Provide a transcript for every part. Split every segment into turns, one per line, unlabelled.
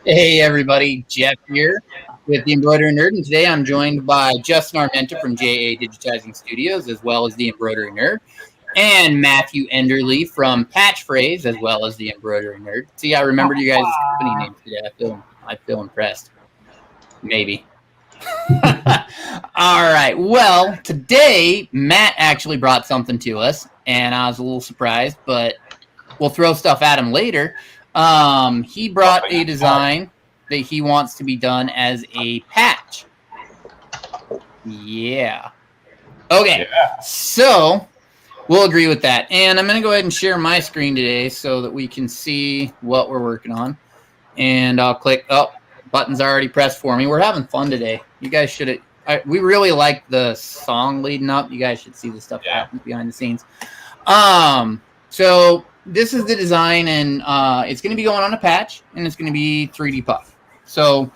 Hey everybody, Jeff here with the Embroidery Nerd, and today I'm joined by Justin Armenta from JA Digitizing Studios, as well as the Embroidery Nerd, and Matthew Enderly from Patch Phrase, as well as the Embroidery Nerd. See, I remembered you guys' company names today. I feel impressed. Maybe. All right. Well, today Matt actually brought something to us, and I was a little surprised, but we'll throw stuff at him later. He brought a design that he wants to be done as a patch. Yeah. Okay. Yeah. So we'll agree with that. And I'm going to go ahead and share my screen today so that we can see what we're working on. And I'll click. Oh, button's already pressed for me. We're having fun today. You guys should. We really like the song leading up. You guys should see the stuff that happens behind the scenes. So this is the design, and it's going to be going on a patch, and it's going to be 3D puff. So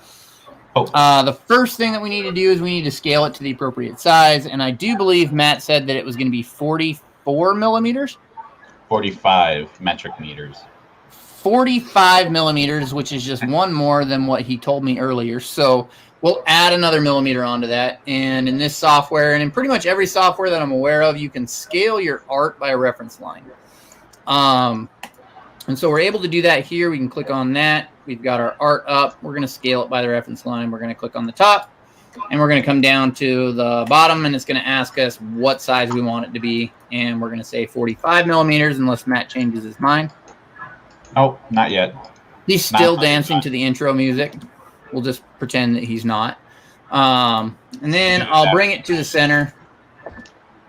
the first thing that we need to do is we need to scale it to the appropriate size, and I do believe Matt said that it was going to be 44 millimeters?
45 metric meters.
45 millimeters, which is just one more than what he told me earlier. So we'll add another millimeter onto that, and in this software, and in pretty much every software that I'm aware of, you can scale your art by a reference line. And so we're able to do that here. We can click on that. We've got our art up. We're going to scale it by the reference line. We're going to click on the top, and we're going to come down to the bottom, and it's going to ask us what size we want it to be. And we're going to say 45 millimeters unless Matt changes his mind.
Oh, not yet.
He's still dancing to the intro music. We'll just pretend that he's not. And then I'll bring it to the center,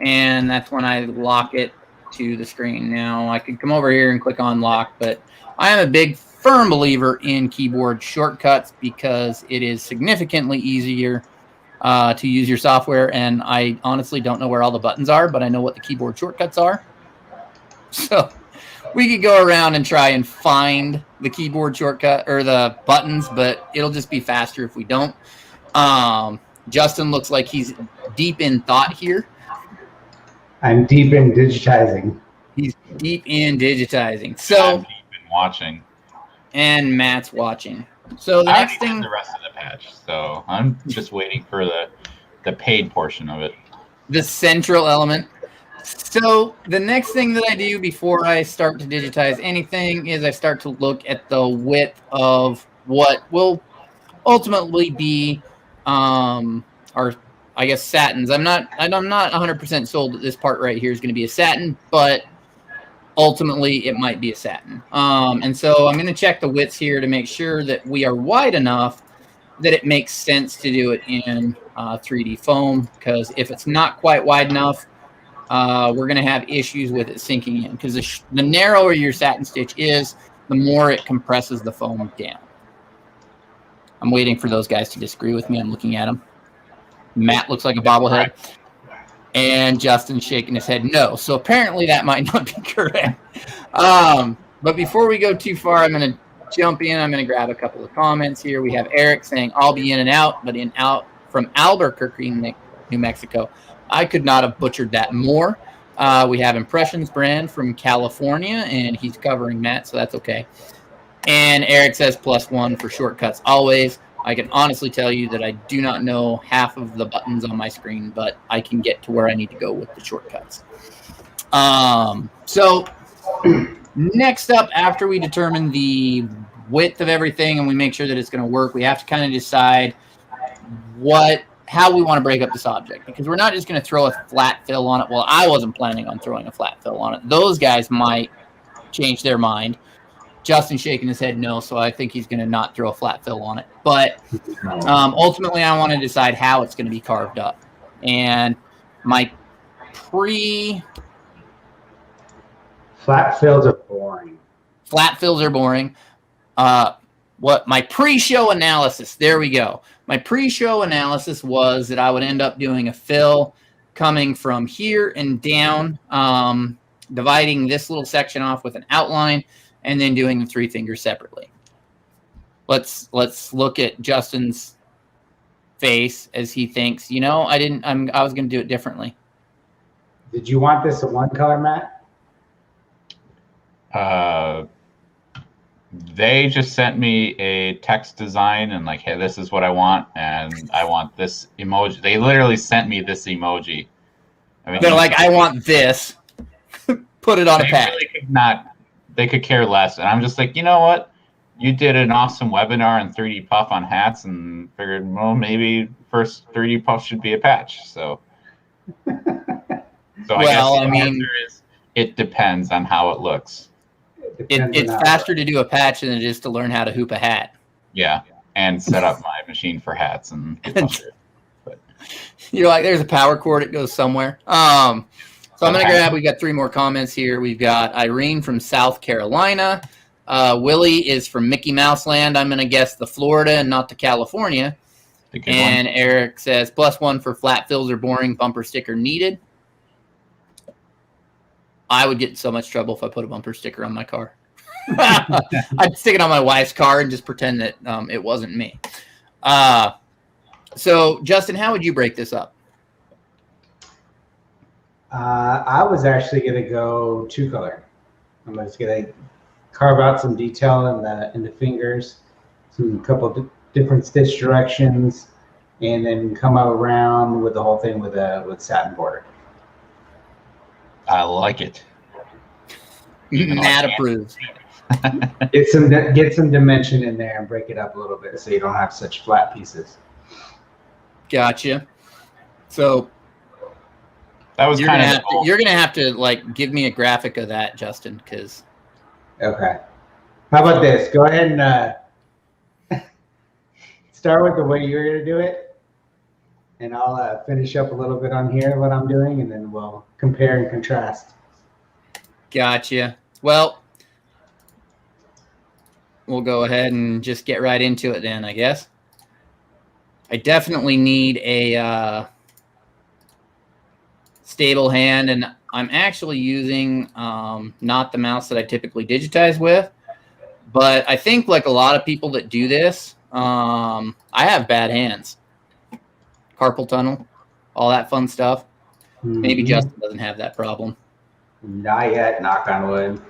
and that's when I lock it to the screen. Now I could come over here and click on lock, but I am a big firm believer in keyboard shortcuts because it is significantly easier to use your software, and I honestly don't know where all the buttons are, but I know what the keyboard shortcuts are. So we could go around and try and find the keyboard shortcut or the buttons, but it'll just be faster if we don't. Justin looks like he's deep in thought here.
I'm deep in digitizing.
He's deep in digitizing. So
I'm deep in watching.
And Matt's watching. So the next thing,
the rest of the patch. So I'm just waiting for the paid portion of it.
The central element. So the next thing that I do before I start to digitize anything is I start to look at the width of what will ultimately be our, I guess, satins. I'm not 100% sold that this part right here is going to be a satin, but ultimately it might be a satin. And so I'm going to check the widths here to make sure that we are wide enough that it makes sense to do it in 3D foam, because if it's not quite wide enough, we're going to have issues with it sinking in, because the narrower your satin stitch is, the more it compresses the foam down. I'm waiting for those guys to disagree with me. I'm looking at them. Matt looks like a bobblehead, and Justin's shaking his head no. So apparently that might not be correct. But before we go too far, I'm going to jump in. I'm going to grab a couple of comments here. We have Eric saying, I'll be in and out, but from Albuquerque, New Mexico. I could not have butchered that more. We have Impressions Brand from California, and he's covering that, so that's okay. And Eric says +1 for shortcuts always. I can honestly tell you that I do not know half of the buttons on my screen, but I can get to where I need to go with the shortcuts. So next up, after we determine the width of everything and we make sure that it's going to work, we have to kind of decide how we want to break up this object, because we're not just going to throw a flat fill on it. Well, I wasn't planning on throwing a flat fill on it. Those guys might change their mind. Justin's shaking his head no, so I think he's going to not throw a flat fill on it. But ultimately, I want to decide how it's going to be carved up. And my
flat fills are boring.
Flat fills are boring. My pre-show analysis, there we go. My pre-show analysis was that I would end up doing a fill coming from here and down, dividing this little section off with an outline, and then doing the 3 fingers separately. Let's look at Justin's face as he thinks, I was going to do it differently.
Did you want this in one color, Matt?
They just sent me a text design and like, hey, this is what I want, and I want this emoji. They literally sent me this emoji. I mean,
they're like, I want this. Put it on a patch.
Really they could care less. And I'm just like, you know what? You did an awesome webinar in 3D Puff on hats, and figured, well, maybe first 3D Puff should be a patch. So, I guess the answer is it depends on how it looks.
It's faster to do a patch than it is to learn how to hoop a hat.
Yeah, and set up my machine for hats and but
you're like, there's a power cord, it goes somewhere. So I'm gonna grab. We got 3 more comments here. We've got Irene from South Carolina. Willie is from Mickey Mouse Land. I'm gonna guess the Florida and not the California. And Eric says +1 for flat fills are boring. Bumper sticker needed. I would get in so much trouble if I put a bumper sticker on my car. I'd stick it on my wife's car and just pretend that it wasn't me. So, Justin, how would you break this up?
I was actually going to go 2 color. I'm just going to carve out some detail in the fingers, some couple different stitch directions, and then come around with the whole thing with satin border.
I like it.
Matt approves.
Get some dimension in there and break it up a little bit so you don't have such flat pieces.
Gotcha. So
that was
you're gonna have to like give me a graphic of that, Justin, because.
Okay. How about this? Go ahead and start with the way you're gonna do it. And I'll finish up a little bit on here what I'm doing, and then we'll compare and contrast.
Gotcha. Well, we'll go ahead and just get right into it then, I guess. I definitely need a stable hand, and I'm actually using not the mouse that I typically digitize with, but I think like a lot of people that do this, I have bad hands. Carpal tunnel, all that fun stuff. Mm-hmm. Maybe Justin doesn't have that problem.
Not yet, knock on wood.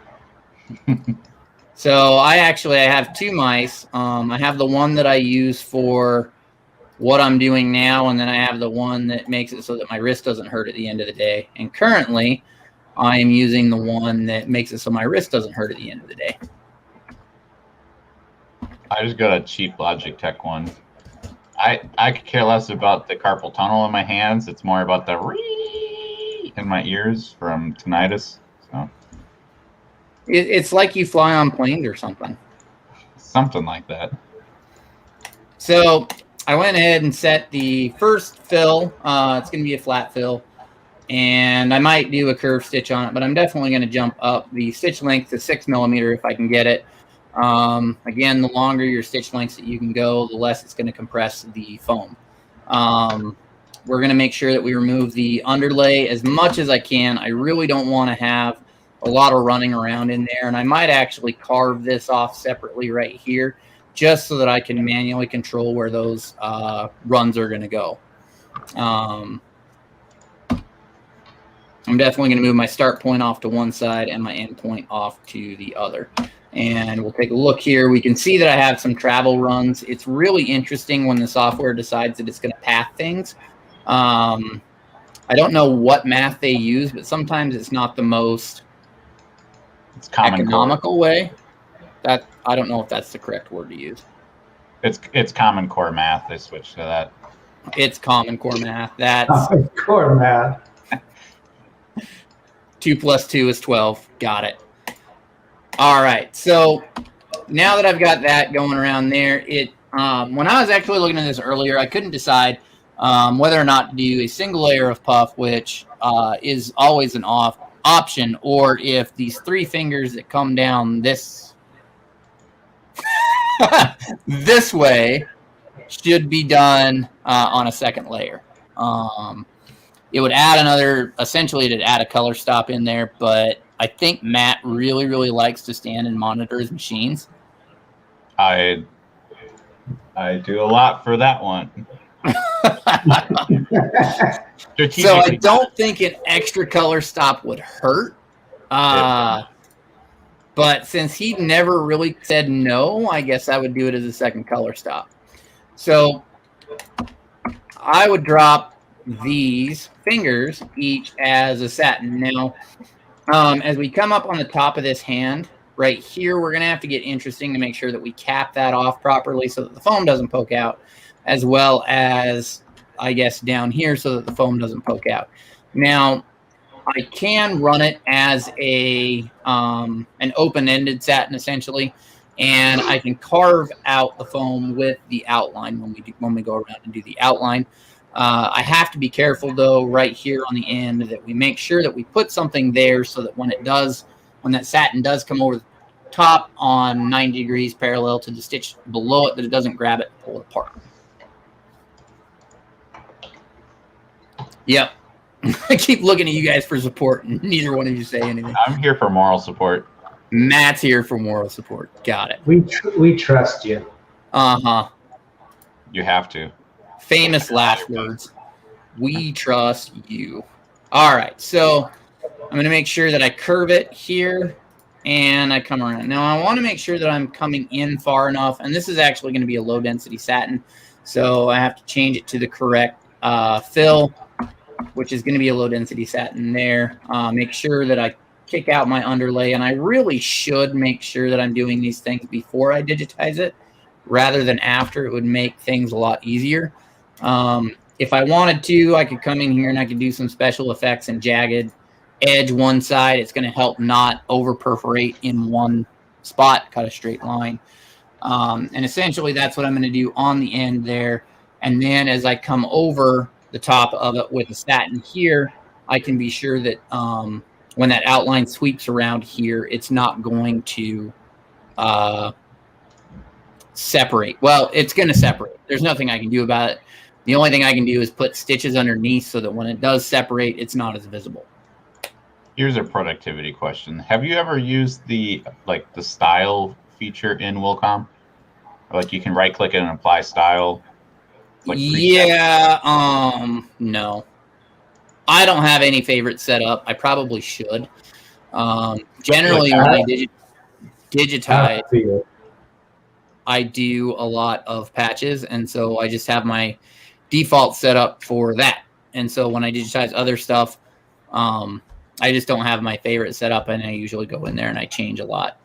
So I have 2 mice. I have the one that I use for what I'm doing now, and then I have the one that makes it so that my wrist doesn't hurt at the end of the day. And currently, I am using the one that makes it so my wrist doesn't hurt at the end of the day.
I just got a cheap Logitech one. I could care less about the carpal tunnel in my hands. It's more about the ree in my ears from tinnitus. So
it's like you fly on planes or something.
Something like that.
So I went ahead and set the first fill. It's going to be a flat fill. And I might do a curve stitch on it, but I'm definitely going to jump up the stitch length to 6 millimeter if I can get it. Again, the longer your stitch lengths that you can go, the less it's going to compress the foam. We're going to make sure that we remove the underlay as much as I can. I really don't want to have a lot of running around in there, and I might actually carve this off separately right here just so that I can manually control where those runs are going to go. I'm definitely going to move my start point off to one side and my end point off to the other. And we'll take a look here. We can see that I have some travel runs. It's really interesting when the software decides that it's going to path things. I don't know what math they use, but sometimes it's not the most economical way. That I don't know if that's the correct word to use.
It's Common Core math. They switched to that.
It's Common Core math. That's
Common Core math.
2 + 2 is 12. Got it. All right. So now that I've got that going around there, when I was actually looking at this earlier, I couldn't decide whether or not to do a single layer of puff, which is always an option, or if these 3 fingers that come down this this way should be done on a second layer. It would add essentially it'd add a color stop in there, but I think Matt really, really likes to stand and monitor his machines.
I do a lot for that one.
So I don't think an extra color stop would hurt. But since he never really said no, I guess I would do it as a second color stop. So I would drop these fingers each as a satin. Now, as we come up on the top of this hand, right here, we're going to have to get interesting to make sure that we cap that off properly so that the foam doesn't poke out, as well as, I guess, down here so that the foam doesn't poke out. Now, I can run it as an open-ended satin, essentially, and I can carve out the foam with the outline when we go around and do the outline. I have to be careful, though, right here on the end that we make sure that we put something there so that when that satin does come over the top on 90 degrees parallel to the stitch below it, that it doesn't grab it and pull it apart. Yep. I keep looking at you guys for support, and neither one of you say anything.
I'm here for moral support.
Matt's here for moral support. Got it.
We trust you.
Uh-huh.
You have to.
Famous last words. We trust you. All right, so I'm going to make sure that I curve it here, and I come around. Now, I want to make sure that I'm coming in far enough, and this is actually going to be a low-density satin, so I have to change it to the correct fill, which is going to be a low-density satin there. Make sure that I kick out my underlay, and I really should make sure that I'm doing these things before I digitize it rather than after. It would make things a lot easier. If I wanted to, I could come in here and I could do some special effects and jagged edge one side. It's going to help not over perforate in one spot, cut a straight line. And essentially that's what I'm going to do on the end there. And then as I come over the top of it with the satin here, I can be sure that when that outline sweeps around here, it's not going to separate. Well, it's going to separate. There's nothing I can do about it. The only thing I can do is put stitches underneath so that when it does separate, it's not as visible.
Here's a productivity question. Have you ever used the style feature in Wilcom? Or you can right click it and apply style?
Yeah, no. I don't have any favorites set up. I probably should. Generally, when I digitize, I do a lot of patches, and so I just have my default set up for that. And so when I digitize other stuff, I just don't have my favorite set up, and I usually go in there and I change a lot.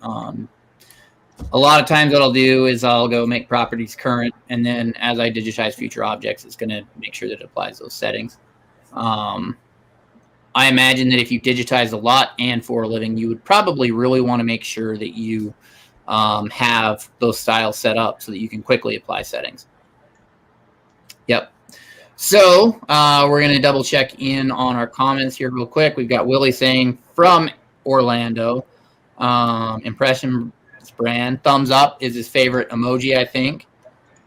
A lot of times what I'll do is I'll go make properties current, and then as I digitize future objects, it's going to make sure that it applies those settings. I imagine that if you digitize a lot and for a living, you would probably really want to make sure that you have those styles set up so that you can quickly apply settings. Yep. So we're going to double check in on our comments here real quick. We've got Willie saying from Orlando, impression brand, thumbs up is his favorite emoji, I think.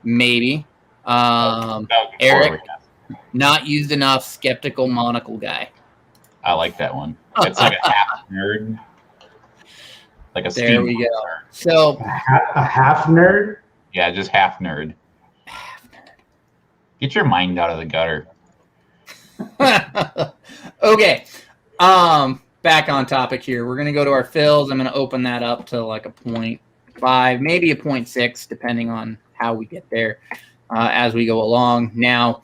Maybe. Eric, not used enough, skeptical monocle guy.
I like that one. It's like a half nerd. Like a
there we go.
Nerd.
So
a half nerd?
Yeah, just half nerd. Get your mind out of the gutter.
Okay. Back on topic here. We're going to go to our fills. I'm going to open that up to like a 0.5, maybe a 0.6, depending on how we get there as we go along. Now,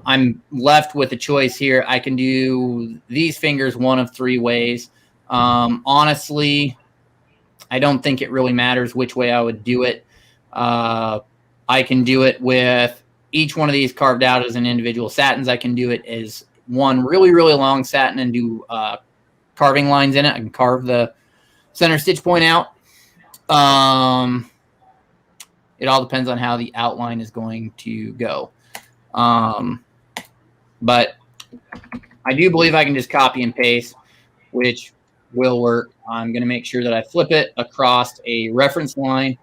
I'm left with a choice here. I can do these fingers one of three ways. Honestly, I don't think it really matters which way I would do it. I can do it with each one of these carved out as an individual satins. I can do it as one really, really long satin and do carving lines in it. I can carve the center stitch point out. It all depends on how the outline is going to go. But I do believe I can just copy and paste, which will work. I'm going to make sure that I flip it across a reference line,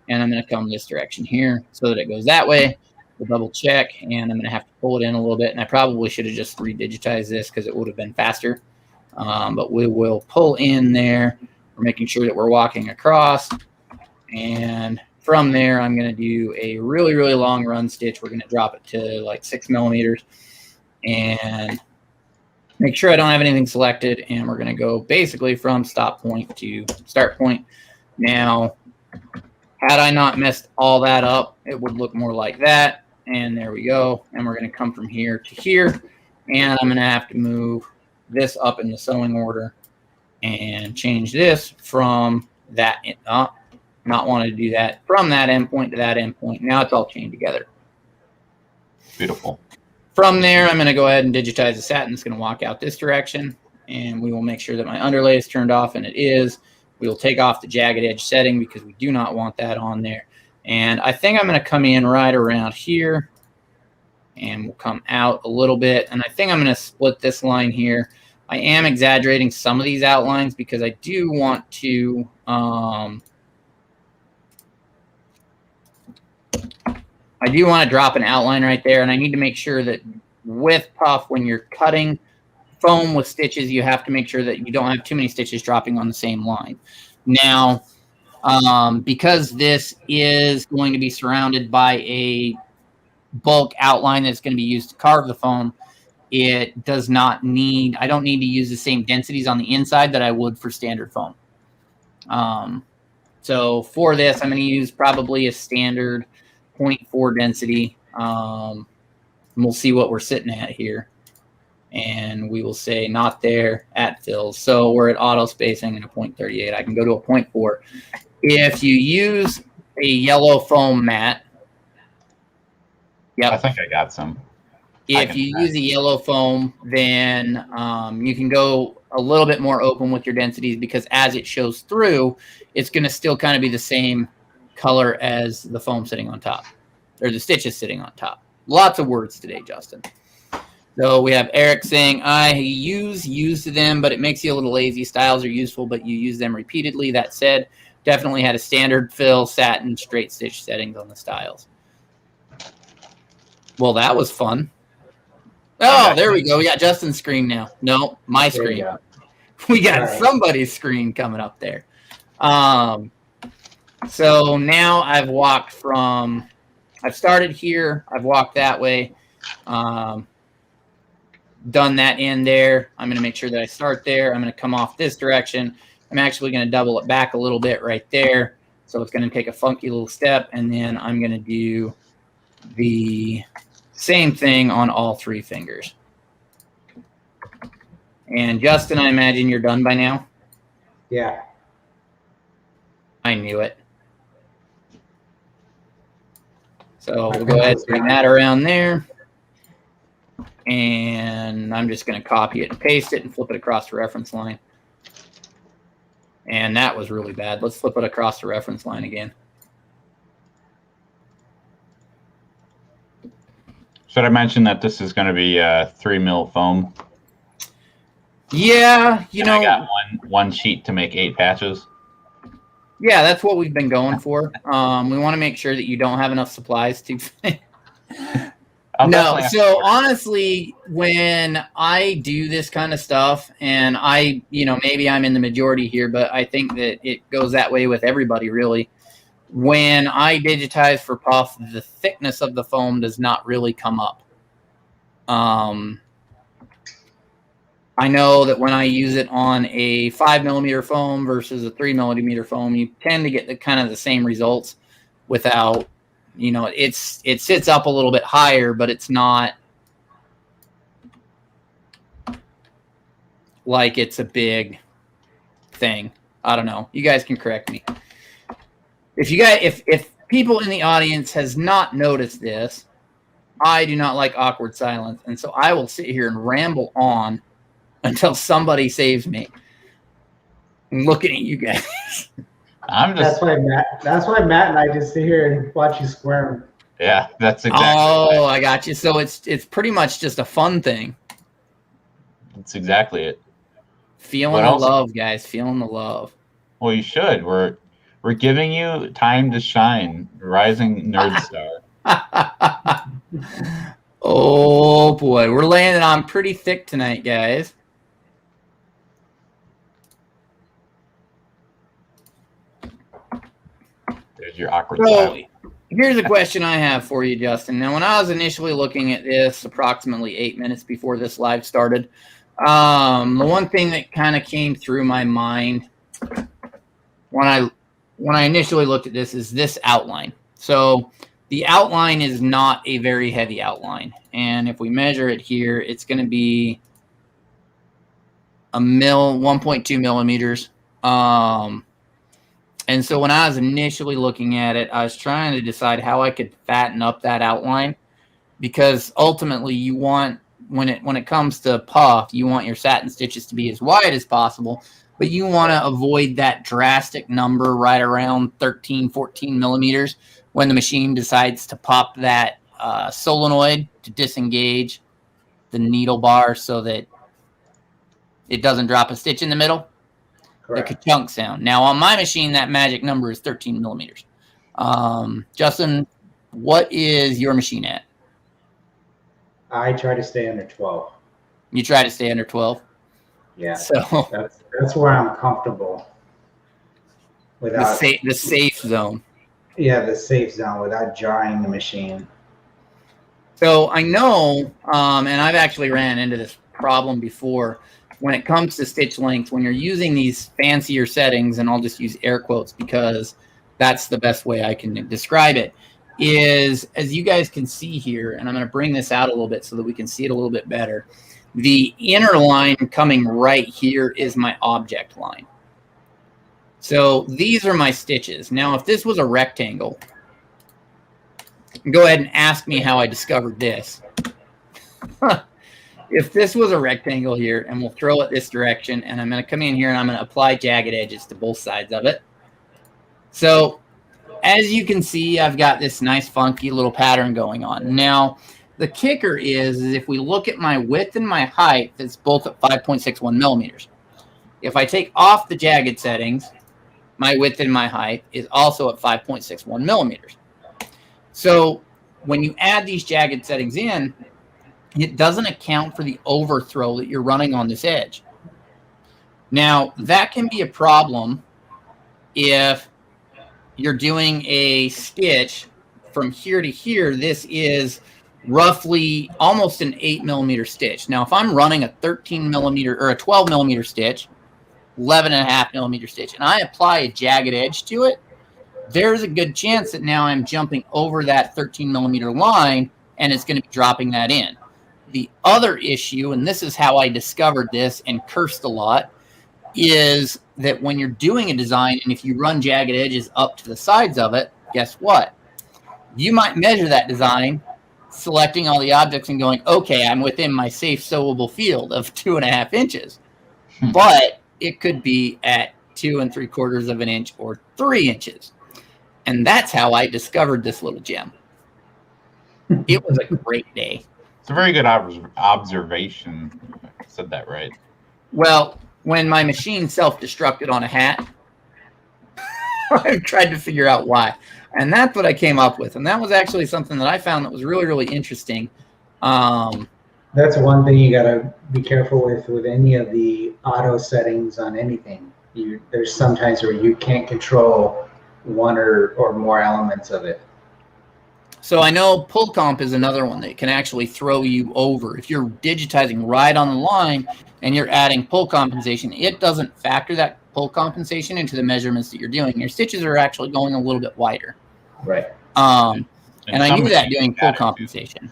and I'm going to come this direction here so that it goes that way. We'll double check, and I'm going to have to pull it in a little bit, and I probably should have just redigitized this because it would have been faster. But we will pull in there. We're making sure that we're walking across, and from there, I'm going to do a really, really long run stitch. We're going to drop it to like 6 millimeters and make sure I don't have anything selected. And we're going to go basically from stop point to start point. Now, had I not messed all that up, it would look more like that. And there we go. And we're going to come from here to here. And I'm going to have to move this up in the sewing order and change this from that. Not wanting to do that from that endpoint to that endpoint. Now it's all chained together.
Beautiful.
From there, I'm going to go ahead and digitize the satin. It's going to walk out this direction, and we will make sure that my underlay is turned off, and it is. We will take off the jagged edge setting because we do not want that on there. And I think I'm going to come in right around here, and we'll come out a little bit. And I think I'm going to split this line here. I am exaggerating some of these outlines because I do want to drop an outline right there, and I need to make sure that with puff, when you're cutting foam with stitches, you have to make sure that you don't have too many stitches dropping on the same line. Now, because this is going to be surrounded by a bulk outline that's going to be used to carve the foam, it does not need, I don't need to use the same densities on the inside that I would for standard foam. So for this, I'm going to use probably a standard 0.4 density. And we'll see what we're sitting at here. And we will say not there at fills. So we're at auto spacing and a 0.38. I can go to a 0.4. If you use a yellow foam mat,
I think I got some.
If you use a yellow foam, then you can go a little bit more open with your densities because as it shows through, it's going to still kind of be the same color as the foam sitting on top, or the stitches sitting on top. Lots of words today, Justin. So we have Eric saying, I use them, but it makes you a little lazy. Styles are useful, but you use them repeatedly. That said, definitely had a standard fill, satin, straight stitch settings on the styles. Well, that was fun. Oh, there we go. We got Justin's screen now. No, my screen. We got somebody's screen coming up there. So now I've walked from, I've started here, I've walked that way, done that in there. I'm going to make sure that I start there. I'm going to come off this direction. I'm actually going to double it back a little bit right there. So it's going to take a funky little step, and then I'm going to do the same thing on all three fingers. And Justin, I imagine you're done by now?
Yeah.
I knew it. So we'll go ahead and bring that around there. And I'm just going to copy it and paste it and flip it across the reference line. And that was really bad. Let's flip it across the reference line again.
Should I mention that this is going to be 3 mil foam?
Yeah, you know,
I got one sheet to make 8 patches.
Yeah, that's what we've been going for. We want to make sure that you don't have enough supplies to. No, so honestly, when I do this kind of stuff, and maybe I'm in the majority here, but I think that it goes that way with everybody, really. When I digitize for puff, the thickness of the foam does not really come up. I know that when I use it on a 5mm foam versus a 3mm foam, you tend to get the kind of the same results without, you know, it sits up a little bit higher, but it's not like it's a big thing. I don't know. You guys can correct me. If people in the audience has not noticed this, I do not like awkward silence, and so I will sit here and ramble on until somebody saves me. I'm looking at you guys.
I'm just.
That's why Matt and I just sit here and watch you squirm.
Yeah, that's exactly.
Oh, I got you. So it's pretty much just a fun thing.
That's exactly it.
Feeling the love, guys. Feeling the love.
Well, you should. We're giving you time to shine, rising nerd star.
Oh boy, we're laying it on pretty thick tonight, guys.
There's your awkward silence.
Here's a question I have for you, Justin. Now, when I was initially looking at this, approximately 8 minutes before this live started, the one thing that kind of came through my mind when I initially looked at this is this outline. So the outline is not a very heavy outline, and if we measure it here, it's going to be 1.2 millimeters. And so when I was initially looking at it, I was trying to decide how I could fatten up that outline, because ultimately you want, when it comes to puff, you want your satin stitches to be as wide as possible, but you want to avoid that drastic number right around 13, 14 millimeters when the machine decides to pop that solenoid to disengage the needle bar so that it doesn't drop a stitch in the middle. Correct. The ka-chunk sound. Now, on my machine, that magic number is 13 millimeters. Justin, what is your machine at?
I try to stay under 12.
You try to stay under 12?
Yeah.
So
that's where I'm comfortable. Without
the safe zone.
Yeah, the safe zone without jarring the machine.
So I know, and I've actually ran into this problem before, when it comes to stitch length, when you're using these fancier settings, and I'll just use air quotes because that's the best way I can describe it, is, as you guys can see here, and I'm going to bring this out a little bit so that we can see it a little bit better, the inner line coming right here is my object line. So these are my stitches. Now, if this was a rectangle, go ahead and ask me how I discovered this. If this was a rectangle here, and we'll throw it this direction, and I'm going to come in here and I'm going to apply jagged edges to both sides of it. So as you can see, I've got this nice funky little pattern going on. Now, the kicker is if we look at my width and my height, it's both at 5.61 millimeters. If I take off the jagged settings, my width and my height is also at 5.61 millimeters. So when you add these jagged settings in, it doesn't account for the overthrow that you're running on this edge. Now, that can be a problem if you're doing a stitch from here to here. This is roughly almost an 8 millimeter stitch. Now, if I'm running a 13 millimeter or a 12 millimeter stitch, 11.5 millimeter stitch, and I apply a jagged edge to it, there's a good chance that now I'm jumping over that 13 millimeter line, and it's going to be dropping that in. The other issue, and this is how I discovered this and cursed a lot, is that when you're doing a design and if you run jagged edges up to the sides of it, guess what? You might measure that design, selecting all the objects and going, okay, I'm within my safe sewable field of 2.5 inches. But it could be at 2 3/4 of an inch or 3 inches. And that's how I discovered this little gem. It was a great day.
It's a very good observation. I said that right.
Well, when my machine self-destructed on a hat, I tried to figure out why. And that's what I came up with. And that was actually something that I found that was really, really interesting.
That's one thing you got to be careful with any of the auto settings on anything. There's sometimes where you can't control one or more elements of it.
So I know pull comp is another one that can actually throw you over. If you're digitizing right on the line and you're adding pull compensation, it doesn't factor that pull compensation into the measurements that you're doing. Your stitches are actually going a little bit wider.
Right.
And I knew that doing pull compensation.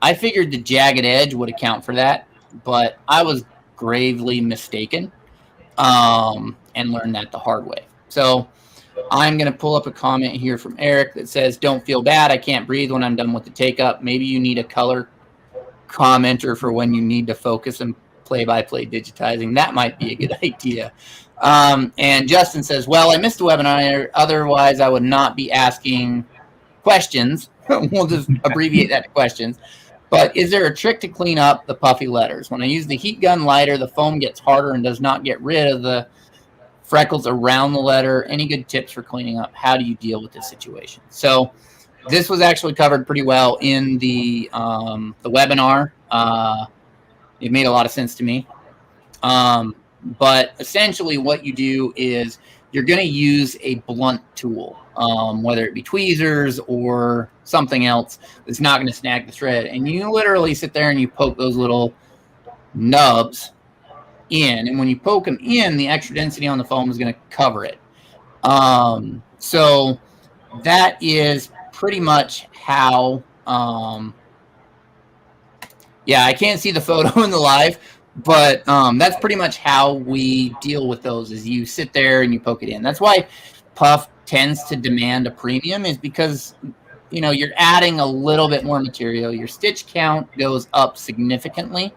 I figured the jagged edge would account for that, but I was gravely mistaken, and learned that the hard way. So I'm going to pull up a comment here from Eric that says, don't feel bad. I can't breathe when I'm done with the take up. Maybe you need a color commenter for when you need to focus and play-by-play digitizing. That might be a good idea. And Justin says, well, I missed the webinar. Otherwise, I would not be asking questions. We'll just abbreviate that to questions. But is there a trick to clean up the puffy letters? When I use the heat gun lighter, the foam gets harder and does not get rid of the freckles around the letter. Any good tips for cleaning up? How do you deal with this situation? So this was actually covered pretty well in the webinar. It made a lot of sense to me. But essentially what you do is you're going to use a blunt tool, whether it be tweezers or something else that's not going to snag the thread. And you literally sit there and you poke those little nubs in. And when you poke them in, the extra density on the foam is going to cover it. So that is pretty much how, yeah, I can't see the photo in the live, but that's pretty much how we deal with those is you sit there and you poke it in. That's why puff tends to demand a premium, is because, you know, you're adding a little bit more material. Your stitch count goes up significantly.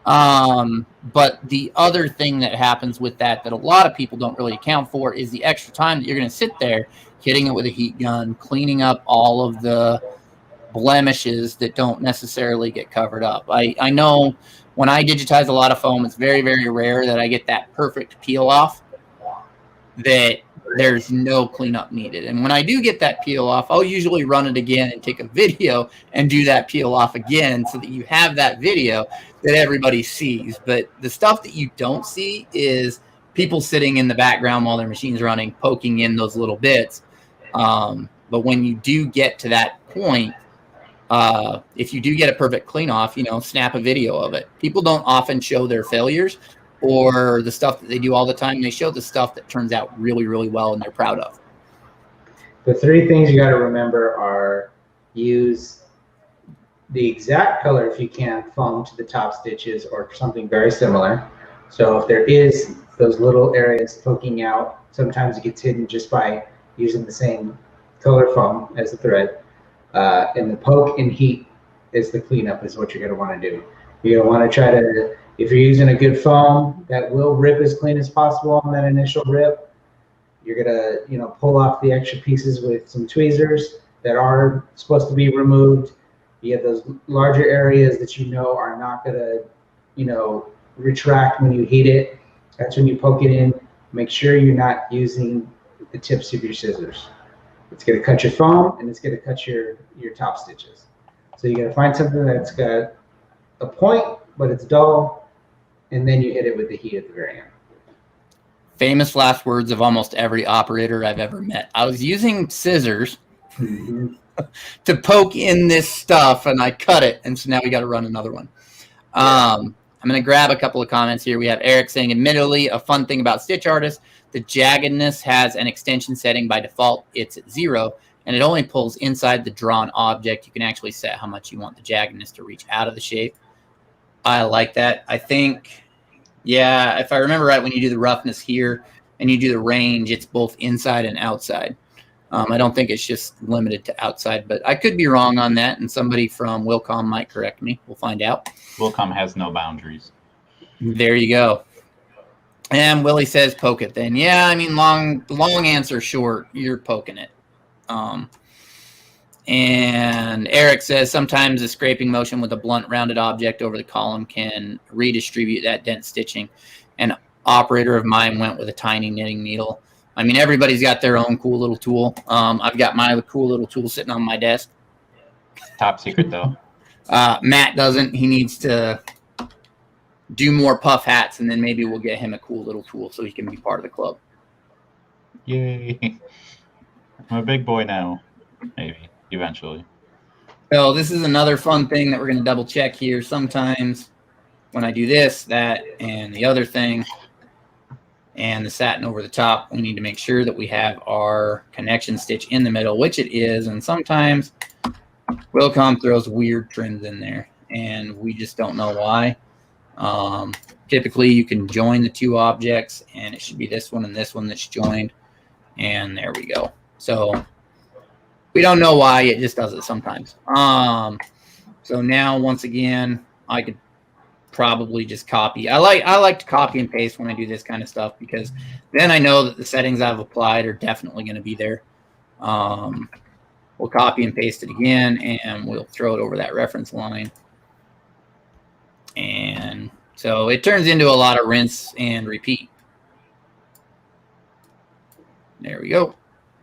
But the other thing that happens with that a lot of people don't really account for is the extra time that you're going to sit there hitting it with a heat gun, cleaning up all of the blemishes that don't necessarily get covered up. I know when I digitize a lot of foam, it's very, very rare that I get that perfect peel off that there's no cleanup needed. And when I do get that peel off, I'll usually run it again and take a video and do that peel off again so that you have that video that everybody sees. But the stuff that you don't see is people sitting in the background while their machine's running, poking in those little bits. But when you do get to that point, if you do get a perfect clean off, you know, snap a video of it. People don't often show their failures or the stuff that they do all the time. They show the stuff that turns out really, really well and they're proud of.
The three things you got to remember are use the exact color, if you can, foam to the top stitches or something very similar. So if there is those little areas poking out, sometimes it gets hidden just by using the same color foam as the thread. And the poke and heat is the cleanup, is what you're going to want to do. You're going to want to try to, if you're using a good foam that will rip as clean as possible on that initial rip, you're going to, you know, pull off the extra pieces with some tweezers that are supposed to be removed. You have those larger areas that you know are not going to, you know, retract when you heat it. That's when you poke it in. Make sure you're not using the tips of your scissors. It's going to cut your foam and it's going to cut your top stitches. So you got to find something that's got a point, but it's dull, and then you hit it with the heat at the very end.
Famous last words of almost every operator I've ever met. I was using scissors to poke in this stuff, and I cut it, and so now we got to run another one. I'm going to grab a couple of comments here. We have Eric saying, admittedly, a fun thing about Stitch Artist, the jaggedness has an extension setting by default. It's at 0, and it only pulls inside the drawn object. You can actually set how much you want the jaggedness to reach out of the shape. I like that. I think, yeah, if I remember right, when you do the roughness here and you do the range, it's both inside and outside. I don't think it's just limited to outside, but I could be wrong on that, and somebody from Wilcom might correct me. We'll find out.
Wilcom has no boundaries. There
you go. And Willie says poke it then. Yeah, I mean, long answer short, you're poking it. And Eric says sometimes a scraping motion with a blunt rounded object over the column can redistribute that dent stitching. An operator of mine went with a tiny knitting needle. I mean, everybody's got their own cool little tool. I've got my cool little tool sitting on my desk.
Top secret, though.
Matt doesn't. He needs to do more puff hats, and then maybe we'll get him a cool little tool so he can be part of the club.
Yay. I'm a big boy now. Maybe. Eventually.
So this is another fun thing that we're going to double check here. Sometimes when I do this, that, and the other thing, and the satin over the top, we need to make sure that we have our connection stitch in the middle, which it is. And sometimes Wilcom throws weird trims in there, and we just don't know why. Typically, you can join the two objects, and it should be this one and this one that's joined. And there we go. So we don't know why, it just does it sometimes. So now, once again, I could probably just copy. I like to copy and paste when I do this kind of stuff, because then I know that the settings I've applied are definitely going to be there. We'll copy and paste it again, and we'll throw it over that reference line. And so it turns into a lot of rinse and repeat. There we go.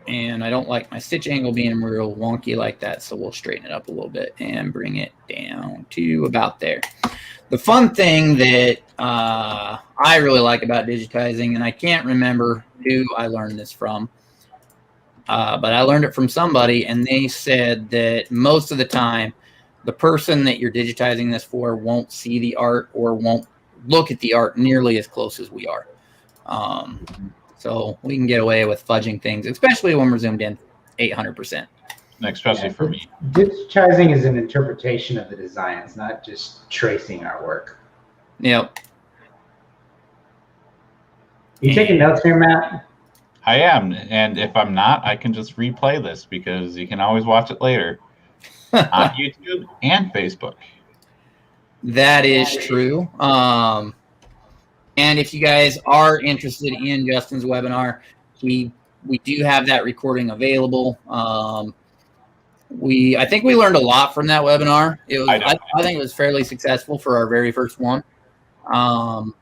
And I don't like my stitch angle being real wonky like that, so we'll straighten it up a little bit and bring it down to about there. The fun thing that I really like about digitizing, and I can't remember who I learned this from, but I learned it from somebody, and they said that most of the time, the person that you're digitizing this for won't see the art or won't look at the art nearly as close as we are. So we can get away with fudging things, especially when we're zoomed in 800%.
Especially for me.
Digitizing is an interpretation of the design. It's not just tracing our work.
Yep.
You taking notes here, Matt?
I am, and if I'm not, I can just replay this, because you can always watch it later on YouTube and Facebook.
That is true. And if you guys are interested in Justin's webinar, we do have that recording available. I think we learned a lot from that webinar. It was, I think it was fairly successful for our very first one.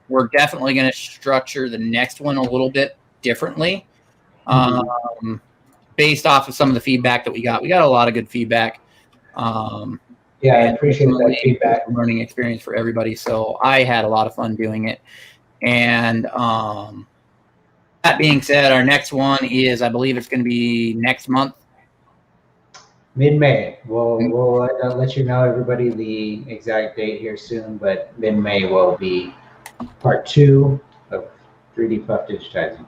We're definitely going to structure the next one a little bit differently, based off of some of the feedback that we got. We got a lot of good feedback.
Yeah, I appreciate that feedback.
Learning experience for everybody. So I had a lot of fun doing it. And that being said, our next one is, I believe it's going to be next month.
Mid-May. We'll let you know, everybody, the exact date here soon, but mid-May will be part 2 of 3D Puff Digitizing.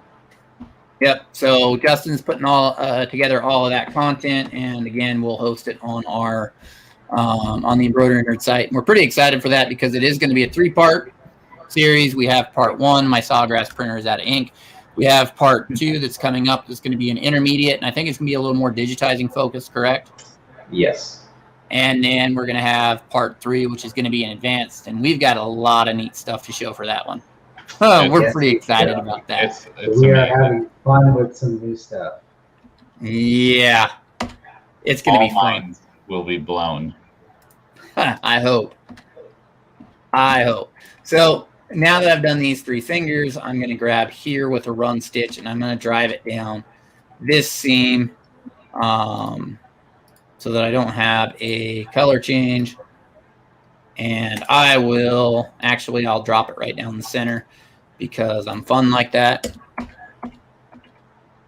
Yep. So Justin's putting all together all of that content, and again, we'll host it on our on the Embroidery Nerd site. And we're pretty excited for that, because it is going to be a 3-part series. We have part 1, my Sawgrass printer is out of ink. We have part 2 that's coming up. That's going to be an intermediate, and I think it's going to be a little more digitizing focused, correct?
Yes.
And then we're going to have part 3, which is going to be an advanced, and we've got a lot of neat stuff to show for that one. We're pretty excited about that.
We are having fun with some new stuff.
Yeah. It's going to be fun.
Minds will be blown.
I hope. So now that I've done these 3 fingers, I'm going to grab here with a run stitch, and I'm going to drive it down this seam so that I don't have a color change. And I'll drop it right down the center, because I'm fun like that.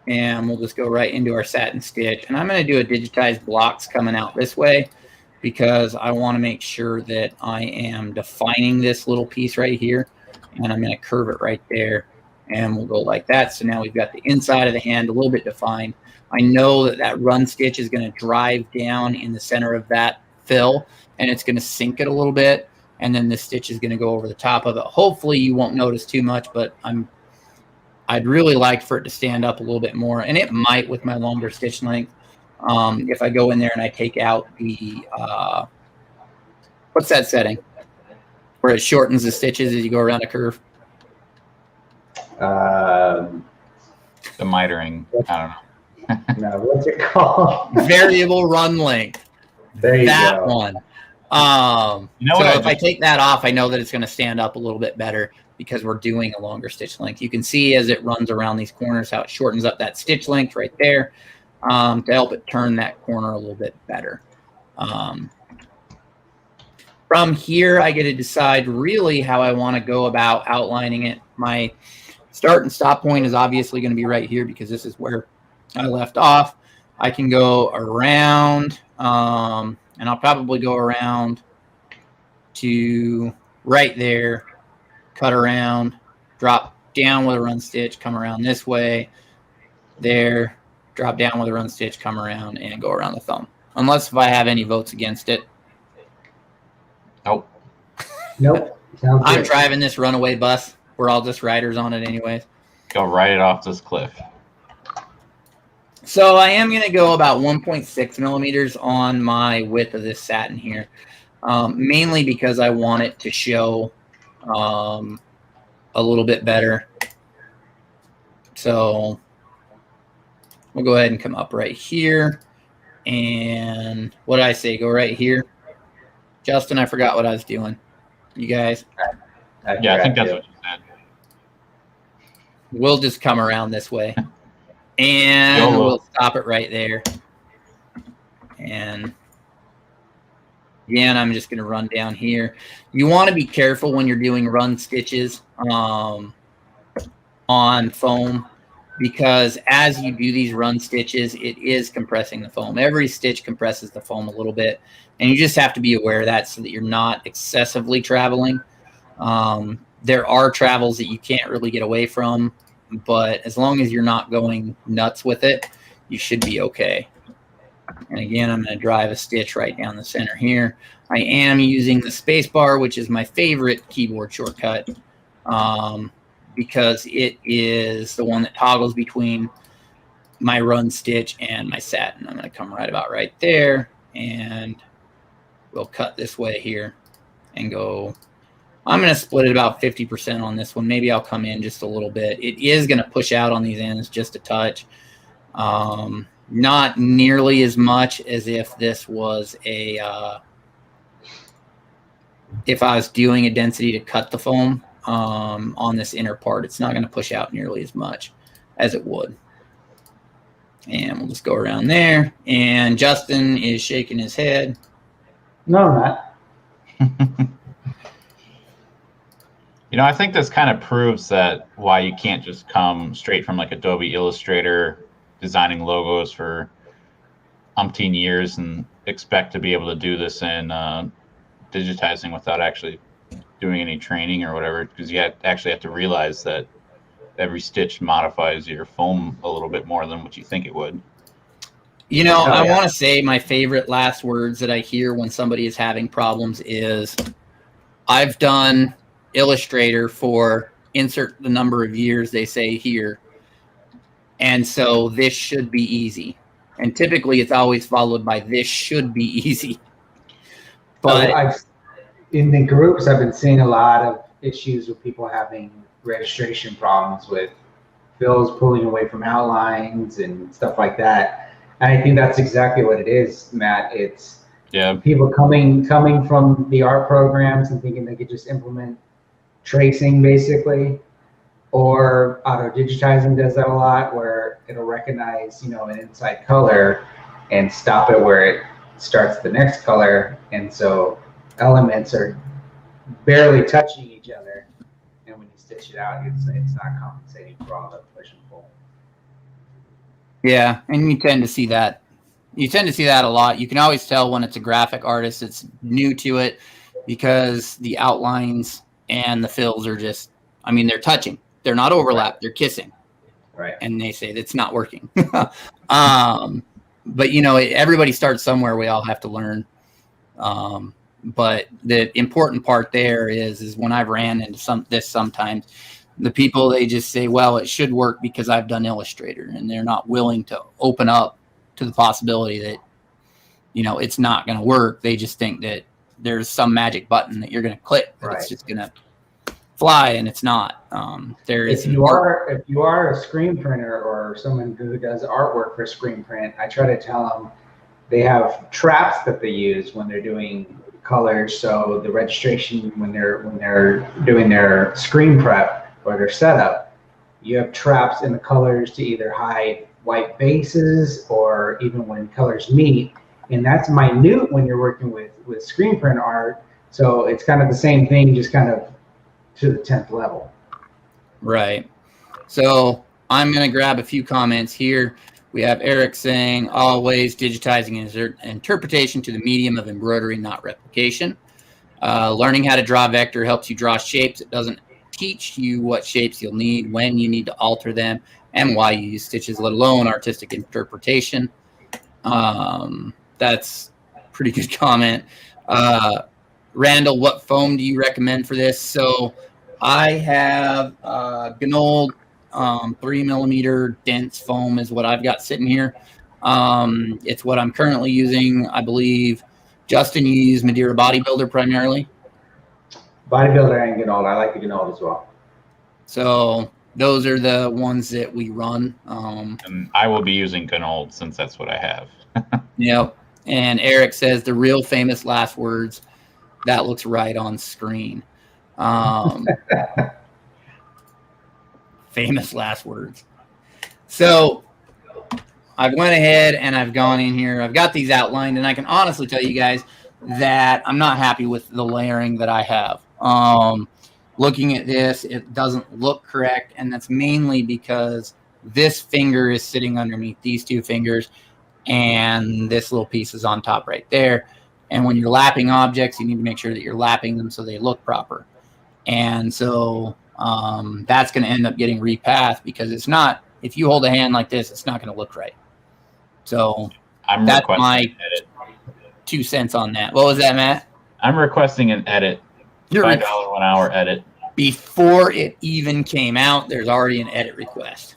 And we'll just go right into our satin stitch. And I'm going to do a digitized blocks coming out this way, because I want to make sure that I am defining this little piece right here. And I'm going to curve it right there. And we'll go like that. So now we've got the inside of the hand a little bit defined. I know that that run stitch is going to drive down in the center of that fill, and it's going to sink it a little bit. And then the stitch is going to go over the top of it. Hopefully you won't notice too much, but I'd really like for it to stand up a little bit more. And it might with my longer stitch length. If I go in there and I take out the, what's that setting? Where it shortens the stitches as you go around a curve.
The mitering. I don't know.
No, what's it called?
Variable run length.
There you
that
go.
One.
So
if I take that off, I know that it's going to stand up a little bit better, because we're doing a longer stitch length. You can see as it runs around these corners how it shortens up that stitch length right there, to help it turn that corner a little bit better. From here, I get to decide really how I want to go about outlining it. My start and stop point is obviously going to be right here, because this is where I left off. I can go around. and I'll probably go around to right there, cut around, drop down with a run stitch, come around this way, there, drop down with a run stitch, come around, and go around the thumb. Unless if I have any votes against it.
Nope.
Nope. Sounds
I'm
good.
driving this runaway bus. We're all just riders on it anyways.
Go right it off this cliff.
So I am going to go about 1.6 millimeters on my width of this satin here, mainly because I want it to show a little bit better. So we'll go ahead and come up right here. And what did I say? Go right here. Justin, I forgot what I was doing. You guys?
Yeah, I think that's what you said.
We'll just come around this way. And we'll stop it right there. And again, I'm just going to run down here. You want to be careful when you're doing run stitches on foam, because as you do these run stitches, it is compressing the foam. Every stitch compresses the foam a little bit, and you just have to be aware of that so that you're not excessively traveling. There are travels that you can't really get away from, but as long as you're not going nuts with it, you should be okay. And again, I'm going to drive a stitch right down the center here. I am using the space bar, which is my favorite keyboard shortcut, because it is the one that toggles between my run stitch and my satin. I'm going to come right about right there, and we'll cut this way here and go. I'm going to split it about 50% on this one. Maybe I'll come in just a little bit. It is going to push out on these ends just a touch. Not nearly as much as if this was a, if I was doing a density to cut the foam on this inner part. It's not going to push out nearly as much as it would. And we'll just go around there. And Justin is shaking his head.
No, I'm not.
You know, I think this kind of proves that why you can't just come straight from like Adobe Illustrator designing logos for umpteen years and expect to be able to do this in digitizing without actually doing any training or whatever, because you actually have to realize that every stitch modifies your foam a little bit more than what you think it would.
You know, I want to say my favorite last words that I hear when somebody is having problems is, I've done Illustrator for insert the number of years they say here, and so this should be easy. And typically it's always followed by this should be easy. But
in the groups, I've been seeing a lot of issues with people having registration problems with fills pulling away from outlines and stuff like that. And I think that's exactly what it is, Matt. It's people coming from the art programs and thinking they could just implement tracing basically, or auto digitizing does that a lot, where it'll recognize, you know, an inside color and stop it where it starts the next color, and so elements are barely touching each other, and when you stitch it out, it's not compensating for all the push and pull.
Yeah, and you tend to see that. You tend to see that a lot. You can always tell when it's a graphic artist that's new to it, because the outlines and the fills are just, I mean, they're touching. They're not overlapped. They're kissing.
Right.
And they say that's not working. But, you know, everybody starts somewhere. We all have to learn. But the important part there is when I've ran into this sometimes, the people, they just say, well, it should work because I've done Illustrator, and they're not willing to open up to the possibility that, you know, it's not going to work. They just think that there's some magic button that you're going to click that it's just going to fly, and it's not. If you are a screen printer or someone who does artwork for screen print, I try to tell them they have traps that they use when they're doing colors. So the registration, when they're doing their screen prep or their setup, you have traps in the colors to either hide white bases or even when colors meet. And that's minute when you're working with screen print art. So it's kind of the same thing, just kind of to the 10th level. Right. So I'm going to grab a few comments here. We have Eric saying, always digitizing interpretation to the medium of embroidery, not replication. Learning how to draw vector helps you draw shapes. It doesn't teach you what shapes you'll need, when you need to alter them, and why you use stitches, let alone artistic interpretation. That's a pretty good comment. Randall, what foam do you recommend for this? So I have Ganold 3mm dense foam is what I've got sitting here. It's what I'm currently using. I believe, Justin, you use Madeira Bodybuilder primarily?
Bodybuilder and Ganold. I like the Ganold as well.
So those are the ones that we run.
And I will be using Ganold since that's what I have.
Yep. And Eric says the real famous last words. That looks right on screen. Famous last words. So I've went ahead and I've gone in here. I've got these outlined, and I can honestly tell you guys that I'm not happy with the layering that I have. Looking at this, it doesn't look correct, and that's mainly because this finger is sitting underneath these two fingers, and this little piece is on top right there. And when you're lapping objects, you need to make sure that you're lapping them so they look proper. And so that's going to end up getting repathed, because it's not, if you hold a hand like this, it's not going to look right. So that's my 2 cents on that. What was that, Matt?
I'm requesting an edit. $5 an hour edit.
Before it even came out, there's already an edit request.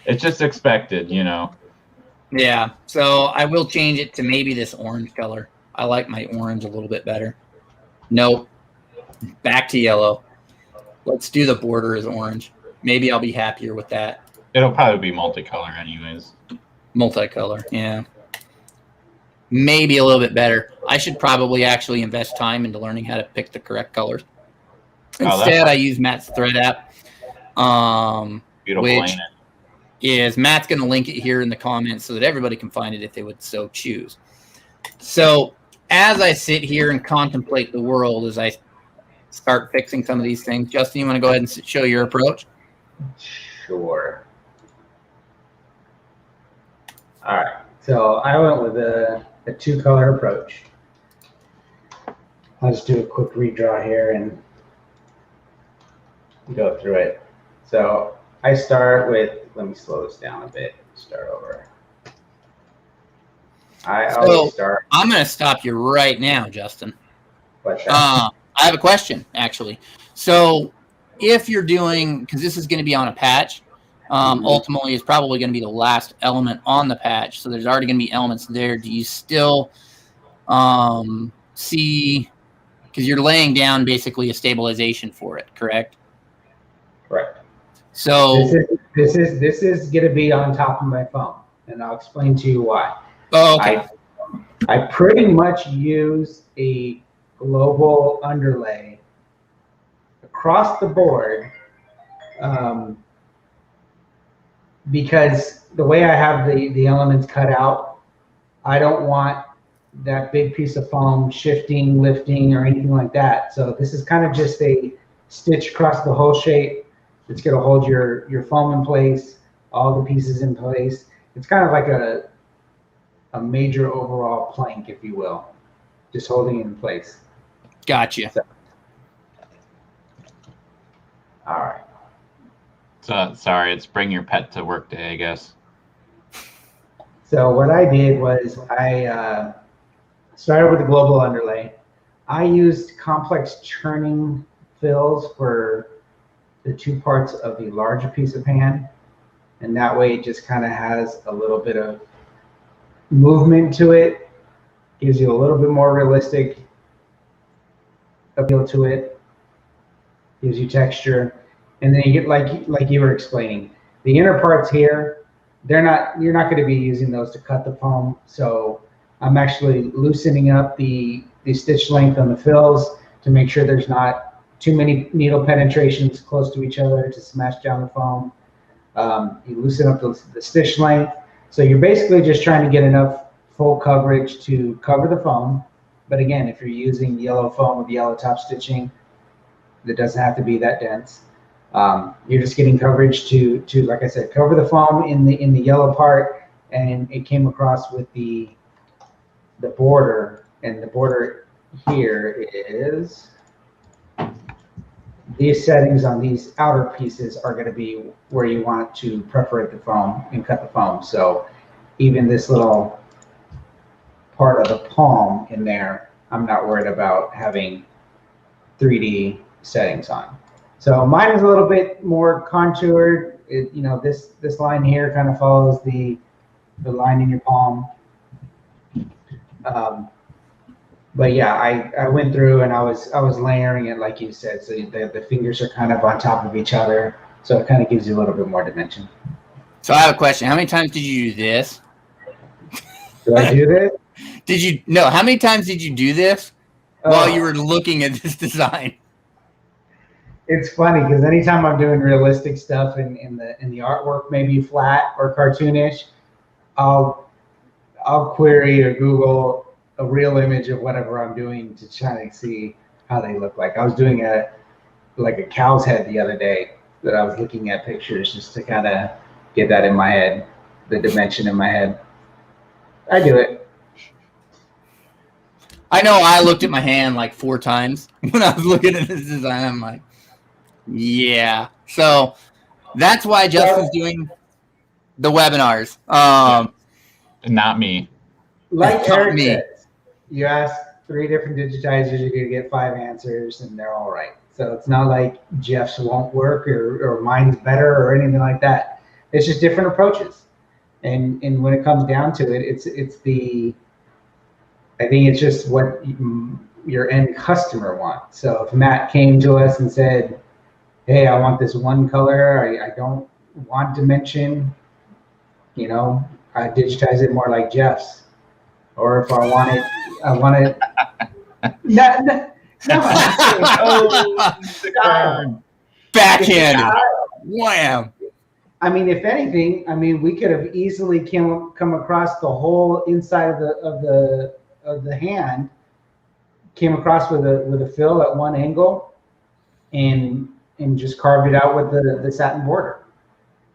It's just expected, you know.
Yeah, so I will change it to maybe this orange color. I like my orange a little bit better. Nope. Back to yellow. Let's do the border as orange. Maybe I'll be happier with that.
It'll probably be multicolor anyways.
Multicolor, yeah. Maybe a little bit better. I should probably actually invest time into learning how to pick the correct colors. Instead, I use Matt's thread app, which is, Matt's going to link it here in the comments so that everybody can find it if they would so choose. So as I sit here and contemplate the world, as I start fixing some of these things, Justin, you want to go ahead and show your approach?
Sure. All right. So I went with a 2-color approach. I'll just do a quick redraw here and go through it. So I start with, let me slow this down a bit, start over. I'm going
to stop you right now, Justin.
What's that?
I have a question, actually. So if you're doing, because this is going to be on a patch, ultimately it's probably going to be the last element on the patch, so there's already going to be elements there. Do you still see, because you're laying down basically a stabilization for it, correct?
Correct.
So
this is going to be on top of my phone, and I'll explain to you why.
Oh, okay.
I pretty much use a global underlay across the board, because the way I have the elements cut out, I don't want that big piece of foam shifting, lifting, or anything like that. So this is kind of just a stitch across the whole shape. It's going to hold your foam in place, all the pieces in place. It's kind of like a major overall plank, if you will, just holding it in place.
Gotcha.
So, all right.
So sorry, it's bring your pet to work day, I guess.
So what I did was I started with a global underlay. I used complex churning fills for the 2 parts of the larger piece of pan, and that way it just kind of has a little bit of movement to it, gives you a little bit more realistic appeal to it, gives you texture, and then you get, like you were explaining, the inner parts here, you're not going to be using those to cut the foam, so I'm actually loosening up the stitch length on the fills to make sure there's not too many needle penetrations close to each other to smash down the foam. You loosen up the stitch length, so you're basically just trying to get enough full coverage to cover the foam. But again, if you're using yellow foam with yellow top stitching, it doesn't have to be that dense. You're just getting coverage to like I said, cover the foam in the yellow part, and it came across with the border, and the border here is these settings on these outer pieces are going to be where you want to perforate the foam and cut the foam. So even this little part of the palm in there, I'm not worried about having 3D settings on. So mine is a little bit more contoured. This line here kind of follows the line in your palm. But yeah, I went through and I was layering it like you said, so the fingers are kind of on top of each other, so it kind of gives you a little bit more dimension.
So I have a question. How many times did you do this?
Do I do this?
How many times did you do this while you were looking at this design?
It's funny because anytime I'm doing realistic stuff in the artwork, maybe flat or cartoonish, I'll query or Google a real image of whatever I'm doing to try to see how they look like. I was doing a cow's head the other day that I was looking at pictures just to kind of get that in my head, the dimension in my head. I do it.
I know I looked at my hand like 4 times when I was looking at this design. I'm like, yeah. So that's why Justin's doing the webinars.
Not me.
Like Eric says, you ask 3 different digitizers, you're going to get 5 answers, and they're all right. So it's not like Jeff's won't work or mine's better or anything like that. It's just different approaches. And when it comes down to it, I think it's just what your end customer wants. So if Matt came to us and said, hey, I want this one color, I don't want dimension, I digitize it more like Jeff's. Or if I want it.
Backhanded. Wham.
I mean, if anything, we could have easily come across the whole inside of the hand, came across with a fill at one angle, and just carved it out with the satin border.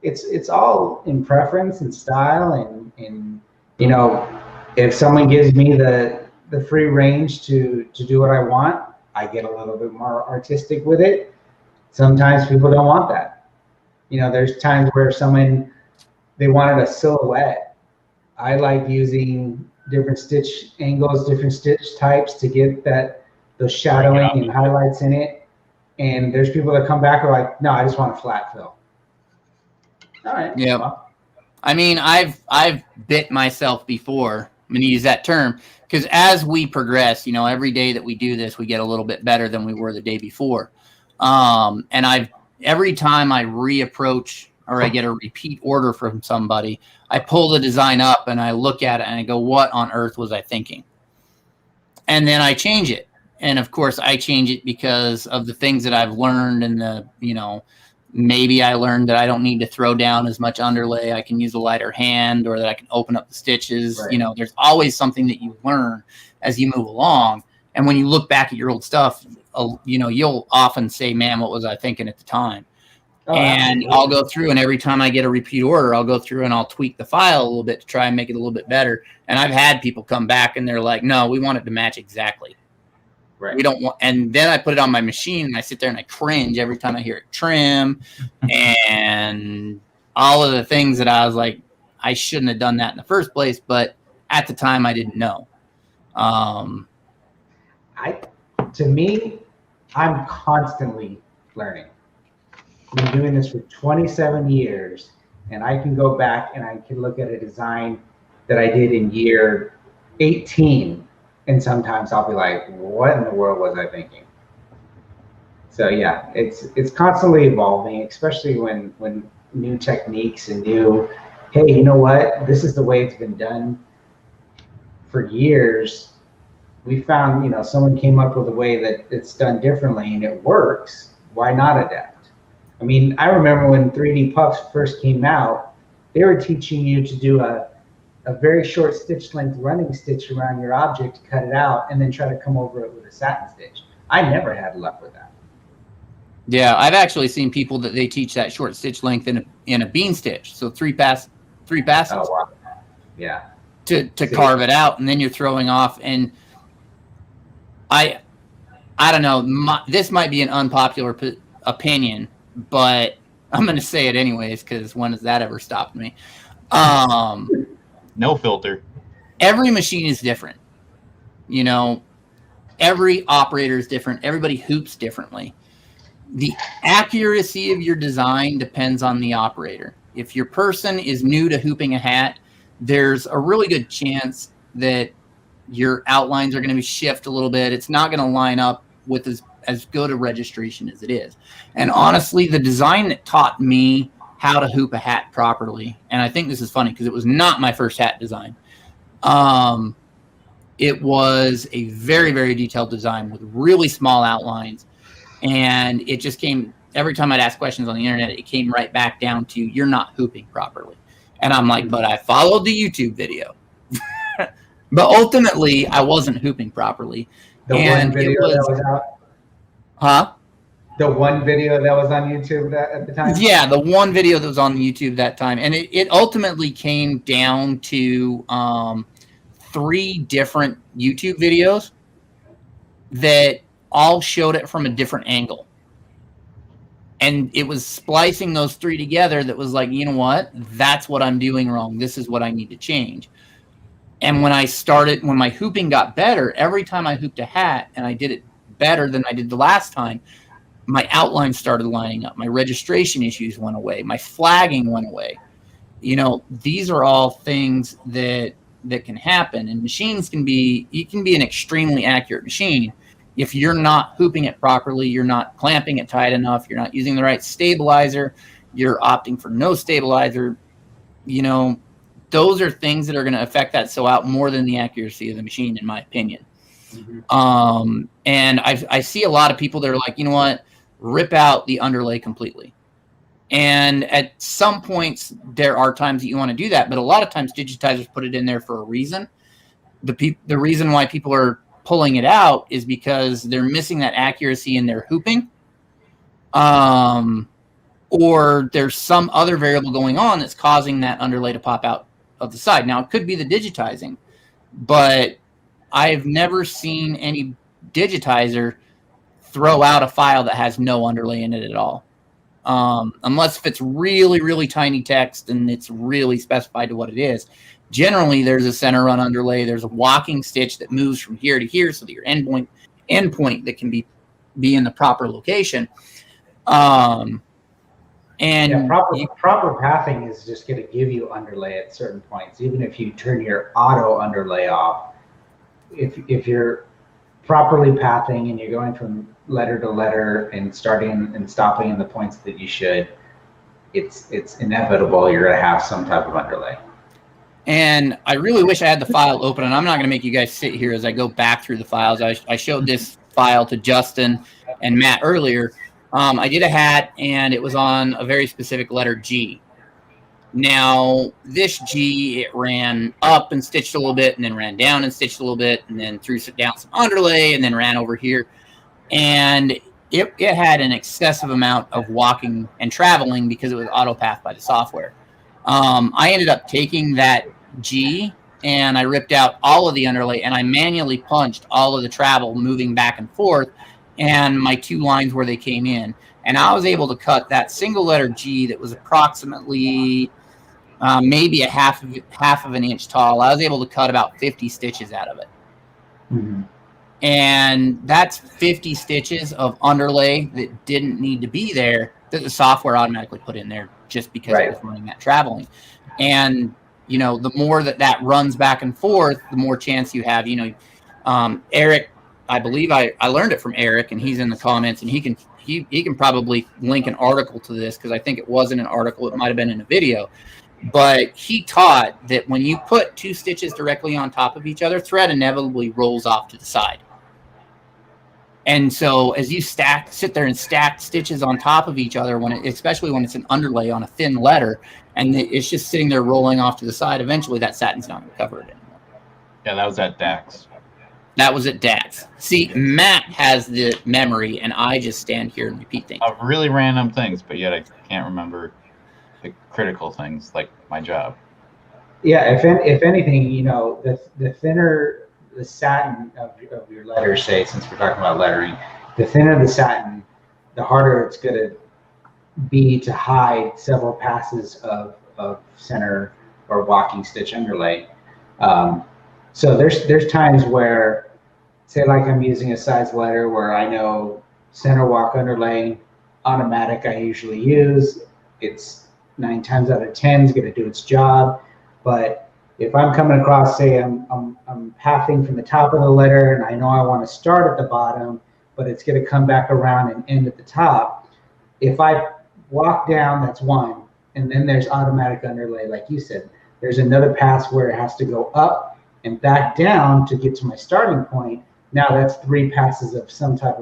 It's all in preference and style, and if someone gives me the free range to do what I want, I get a little bit more artistic with it. Sometimes people don't want that. There's times where they wanted a silhouette. I like using different stitch angles, different stitch types to get the shadowing and highlights in it. And there's people that come back and are like, no, I just want a flat fill. All right.
Yeah. Well. I mean, I've bit myself before. I'm going to use that term because as we progress, every day that we do this, we get a little bit better than we were the day before. And every time I reapproach or I get a repeat order from somebody, I pull the design up and I look at it and I go, what on earth was I thinking? And then I change it. And of course I change it because of the things that I've learned and maybe I learned that I don't need to throw down as much underlay. I can use a lighter hand, or that I can open up the stitches. Right. There's always something that you learn as you move along. And when you look back at your old stuff, you'll often say, man, what was I thinking at the time? And absolutely. I'll go through, and every time I get a repeat order, I'll go through and I'll tweak the file a little bit to try and make it a little bit better. And I've had people come back and they're like, no, we want it to match exactly. Right. We don't want, and then I put it on my machine and I sit there and I cringe every time I hear it trim and all of the things that I was like, I shouldn't have done that in the first place, but at the time I didn't know.
To me, I'm constantly learning. I've been doing this for 27 years, and I can go back and I can look at a design that I did in year 18. And sometimes I'll be like, what in the world was I thinking? So yeah, it's constantly evolving, especially when new techniques and new, hey, you know what? This is the way it's been done for years. We found, someone came up with a way that it's done differently and it works. Why not adapt? I mean, I remember when 3D puffs first came out, they were teaching you to do a very short stitch length running stitch around your object to cut it out and then try to come over it with a satin stitch. I never had luck with that.
Yeah, I've actually seen people that they teach that short stitch length in a bean stitch, so three passes.
Oh wow. Yeah.
To carve it out, and then you're throwing off. And I don't know. This might be an unpopular opinion, but I'm going to say it anyways because when has that ever stopped me?
No filter.
Every machine is different. You know, every operator is different. Everybody hoops differently. The accuracy of your design depends on the operator. If your person is new to hooping a hat, there's a really good chance that your outlines are going to shift a little bit. It's not going to line up with as good a registration as it is. And honestly, the design that taught me how to hoop a hat properly, and I think this is funny because it was not my first hat design. It was a very, very detailed design with really small outlines. And it just came, every time I'd ask questions on the internet, it came right back down to, you're not hooping properly. And I'm like, but I followed the YouTube video. But ultimately, I wasn't hooping properly.
The one video that was out?
Huh?
The one video that was on YouTube at the time?
Yeah, the one video that was on YouTube that time. And it ultimately came down to 3 different YouTube videos that all showed it from a different angle. And it was splicing those 3 together that was like, you know what? That's what I'm doing wrong. This is what I need to change. And when my hooping got better, every time I hooped a hat and I did it better than I did the last time, my outline started lining up. My registration issues went away. My flagging went away. You know, these are all things that can happen. And machines can be an extremely accurate machine. If you're not hooping it properly, you're not clamping it tight enough, you're not using the right stabilizer, you're opting for no stabilizer, you know, those are things that are going to affect that sew out more than the accuracy of the machine, in my opinion. Mm-hmm. And I see a lot of people that are like, you know what, rip out the underlay completely. And at some points, there are times that you want to do that, but a lot of times digitizers put it in there for a reason. The reason why people are pulling it out is because they're missing that accuracy in their hooping. Or there's some other variable going on that's causing that underlay to pop out of the side. Now, it could be the digitizing, but I've never seen any digitizer throw out a file that has no underlay in it at all. Unless if it's really, really tiny text and it's really specified to what it is. Generally, there's a center run underlay. There's a walking stitch that moves from here to here so that your endpoint that can be in the proper location. And
yeah, proper pathing is just going to give you underlay at certain points. Even if you turn your auto underlay off, if you're properly pathing and you're going from letter to letter and starting and stopping in the points that you should, it's inevitable you're going to have some type of underlay.
And I really wish I had the file open, and I'm not going to make you guys sit here as I go back through the files. I showed this file to Justin and Matt earlier. I did a hat, and it was on a very specific letter G. Now, this G, it ran up and stitched a little bit, and then ran down and stitched a little bit, and then threw down some underlay, and then ran over here. And it had an excessive amount of walking and traveling because it was auto-pathed by the software. I ended up taking that G, and I ripped out all of the underlay, and I manually punched all of the travel moving back and forth, and my 2 lines where they came in. And I was able to cut that single letter G that was approximately maybe a half of an inch tall. I was able to cut about 50 stitches out of it. Mm-hmm. And that's 50 stitches of underlay that didn't need to be there, that the software automatically put in there just because it was running that traveling. And, you know, the more that runs back and forth, the more chance you have. You know, Eric, I believe I learned it from Eric, and he's in the comments, and he can probably link an article to this because I think it wasn't an article. It might have been in a video. But he taught that when you put 2 stitches directly on top of each other, thread inevitably rolls off to the side. And so as you sit there and stack stitches on top of each other, especially when it's an underlay on a thin letter, and it's just sitting there rolling off to the side, eventually that satin's not going to cover it anymore.
Yeah, that was at Dax.
That was at Dad's. See, Matt has the memory, and I just stand here and repeat things.
Of really random things, but yet I can't remember the critical things like my job.
Yeah, if anything, the thinner the satin of your letters, say, since we're talking about lettering, the thinner the satin, the harder it's going to be to hide several passes of center or walking stitch underlay. So there's times where, say, like I'm using a size letter where I know center walk underlay, automatic I usually use. It's 9 times out of 10 is going to do its job. But if I'm coming across, say I'm pathing from the top of the letter and I know I want to start at the bottom, but it's going to come back around and end at the top. If I walk down, that's one, and then there's automatic underlay, like you said. There's another pass where it has to go up and back down to get to my starting point. Now that's 3 passes of some type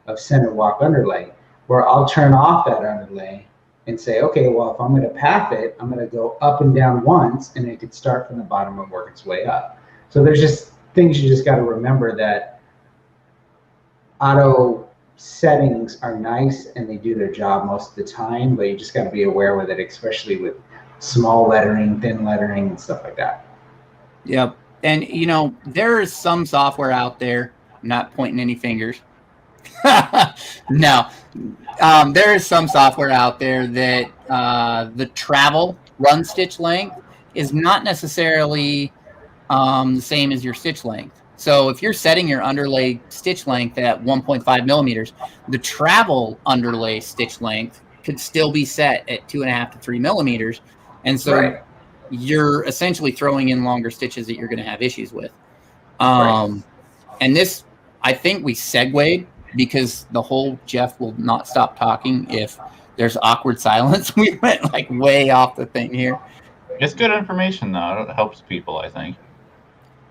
of center walk underlay, where I'll turn off that underlay and say, okay, well, if I'm going to path it, I'm going to go up and down once, and it could start from the bottom and work its way up. So there's just things you just got to remember, that auto settings are nice and they do their job most of the time, but you just got to be aware with it, especially with small lettering, thin lettering, and stuff like that.
Yep. And, there is some software out there, I'm not pointing any fingers. No. There is some software out there that the travel run stitch length is not necessarily the same as your stitch length. So if you're setting your underlay stitch length at 1.5 millimeters, the travel underlay stitch length could still be set at 2.5 to 3 millimeters. And so you're essentially throwing in longer stitches that you're going to have issues with. And this, I think we segued, because the whole Jeff will not stop talking if there's awkward silence. We went like way off the thing here.
It's good information, though. It helps people, I think.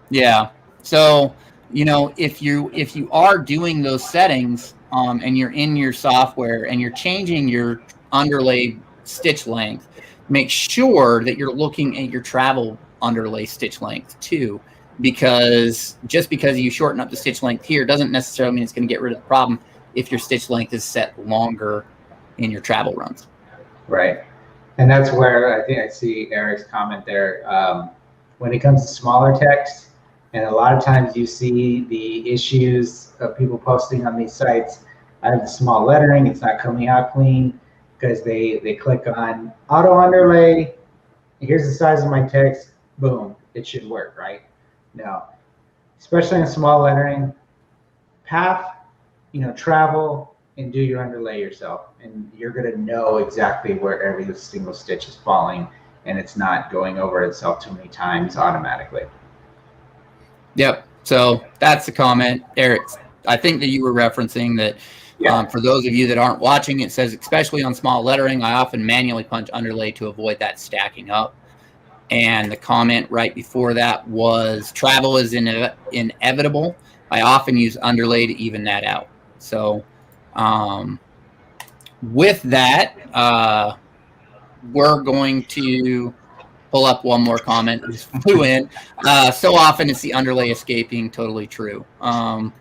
Yeah. So, if you are doing those settings, and you're in your software and you're changing your underlay stitch length, make sure that you're looking at your travel underlay stitch length too, because just because you shorten up the stitch length here doesn't necessarily mean it's going to get rid of the problem if your stitch length is set longer in your travel runs.
Right. And that's where I think I see Eric's comment there. When it comes to smaller text, and a lot of times you see the issues of people posting on these sites, I have the small lettering, it's not coming out clean, because they click on auto underlay, here's the size of my text, boom, it should work, right? No, especially in small lettering, path, travel, and do your underlay yourself, and you're going to know exactly where every single stitch is falling, and it's not going over itself too many times automatically.
Yep. So that's the comment, Eric. I think that you were referencing that. Yeah. For those of you that aren't watching, it says, especially on small lettering, I often manually punch underlay to avoid that stacking up. And the comment right before that was, travel is inevitable. I often use underlay to even that out. So with that, we're going to pull up one more comment that just flew in. So often it's the underlay escaping. Totally true.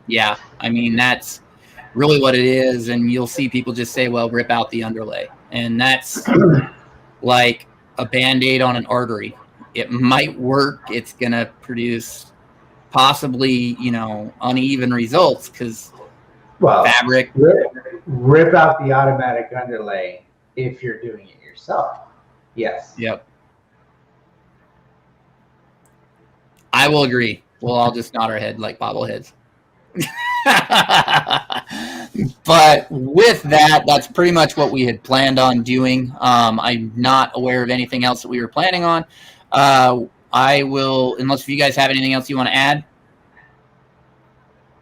Yeah, I mean, that's really what it is. And you'll see people just say, well, rip out the underlay. And that's like a Band-Aid on an artery. It might work. It's going to produce possibly, uneven results because fabric.
Rip out the automatic underlay if you're doing it yourself. Yes.
Yep. I will agree. We'll all just nod our head like bobbleheads. But with that, that's pretty much what we had planned on doing. I'm not aware of anything else that we were planning on. I will, unless if you guys have anything else you want to add.